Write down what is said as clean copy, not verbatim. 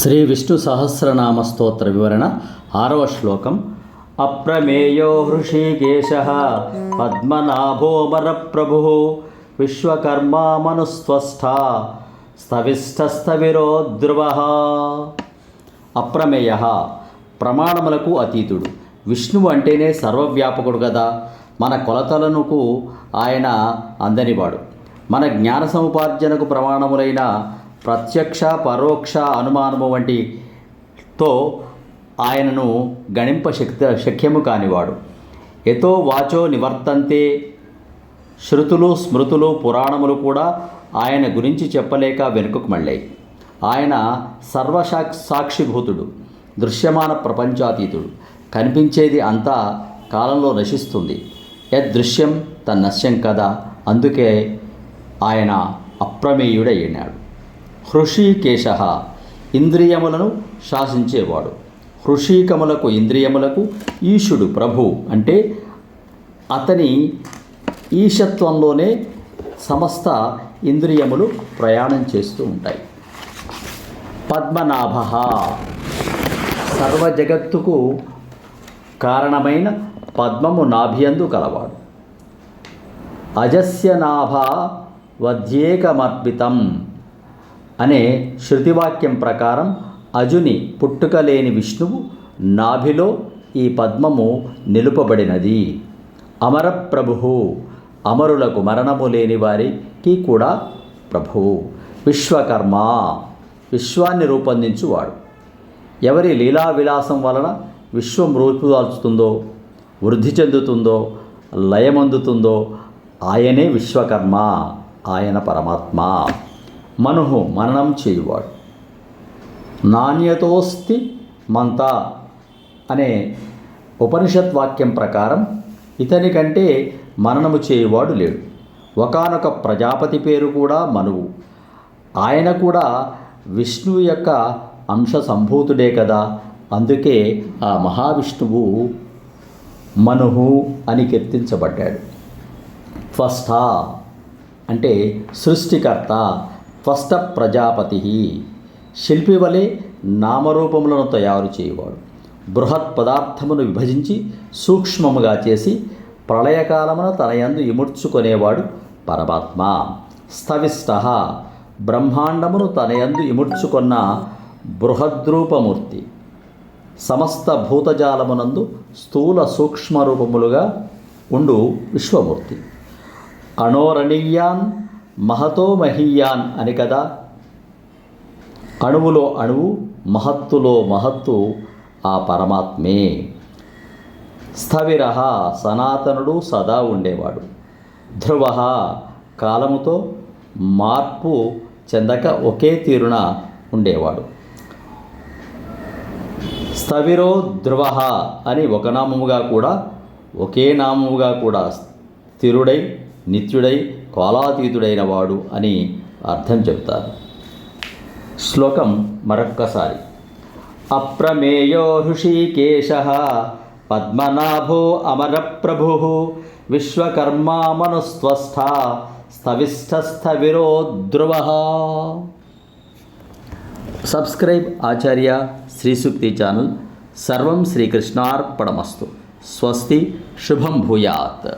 శ్రీ విష్ణు సహస్రనామ స్తోత్ర వివరణ 6వ శ్లోకం. అప్రమేయో హృషీకేశః పద్మనాభోమర ప్రభుః విశ్వకర్మా మనుస్త్వష్టా స్థవిష్టస్థవిరో ధ్రువః. అప్రమేయః ప్రమాణములకు అతీతుడు. విష్ణువు అంటేనే సర్వవ్యాపకుడు కదా. మన కొలతలకు ఆయన అందనివాడు. మన జ్ఞాన సముపార్జనకు ప్రమాణములైన ప్రత్యక్ష పరోక్ష అనుమానము వంటితో ఆయనను గణింప శక్యము కానివాడు. ఎతో వాచో నివర్తంతే. శృతులు స్మృతులు పురాణములు కూడా ఆయన గురించి చెప్పలేక వెనుకకు మళ్ళాయి. ఆయన సాక్షిభూతుడు, దృశ్యమాన ప్రపంచాతీతుడు. కనిపించేది అంతా కాలంలో నశిస్తుంది. యదృశ్యం తన్నశ్యం కదా. అందుకే ఆయన అప్రమేయుడైనాడు. హృషీకేశః ఇంద్రియములను శాసించేవాడు. హృషీకములకు ఇంద్రియములకు ఈశుడు ప్రభు. అంటే అతని ఈశత్వంలోనే సమస్త ఇంద్రియములు ప్రయాణం చేస్తూ ఉంటాయి. పద్మనాభః సర్వ జగత్తుకు కారణమైన పద్మము నాభియందు కలవాడు. అజస్య నాభ వధ్యేకమర్పితం అనే శృతివాక్యం ప్రకారం అజుని పుట్టుక లేని విష్ణువు నాభిలో ఈ పద్మము నిలుపబడినది. అమర ప్రభువు అమరులకు మరణము లేని వారికి కూడా ప్రభువు. విశ్వకర్మ విశ్వాన్ని రూపొందించువాడు. ఎవరి లీలా విలాసం వలన విశ్వం రూపుదాల్చుతుందో, వృద్ధి చెందుతుందో, లయమందుతుందో ఆయనే విశ్వకర్మ. ఆయన పరమాత్మ. మనుహు మననం చేయువాడు. నాణ్యతోస్తి మంత అనే ఉపనిషత్ వాక్యం ప్రకారం ఇతని కంటే మననము చేయువాడు లేడు. ఒకానొక ప్రజాపతి పేరు కూడా మనువు. ఆయన కూడా విష్ణువు యొక్క అంశ సంభూతుడే కదా. అందుకే ఆ మహావిష్ణువు మనుహు అని కీర్తించబడ్డాడు. త్వష్ట అంటే సృష్టికర్త. త్వష్ట ప్రజాపతి శిల్పి వలె నామరూపములను తయారు చేయువాడు. బృహత్ పదార్థమును విభజించి సూక్ష్మముగా చేసి ప్రళయకాలమున తన యందు ఇముడ్చుకొనేవాడు పరమాత్మ. స్థవిష్టః బ్రహ్మాండమును తన యందు ఇముడ్చుకొన్న బృహద్రూపమూర్తి. సమస్త భూతజాలమునందు స్థూల సూక్ష్మరూపములుగా ఉండు విశ్వమూర్తి. అణోరణీయాన్ మహతో మహీయాన్ అని కదా. అణువులో అణువు, మహత్తులో మహత్తు ఆ పరమాత్మే. స్థవిరః సనాతనుడు, సదా ఉండేవాడు. ధ్రువః కాలముతో మార్పు చెందక ఒకే తీరున ఉండేవాడు. స్థవిరో ధ్రువః అని ఒక నామముగా కూడా ఒకే నామముగా కూడా స్థిరుడై నిత్యుడై కాలాతీతుడైన వాడు అని అర్థం చెప్తారు. శ్లోకం మరొక్కసారి. అప్రమేయో హృషీకేశః పద్మనాభో అమర ప్రభుః విశ్వకర్మా మనుస్త్వష్టా స్థవిష్టస్థవిరో ధ్రువః. సబ్స్క్రైబ్ ఆచార్య శ్రీ సూక్తి ఛానల్. సర్వం శ్రీకృష్ణార్పణమస్తు. స్వస్తి. శుభం భూయాత్.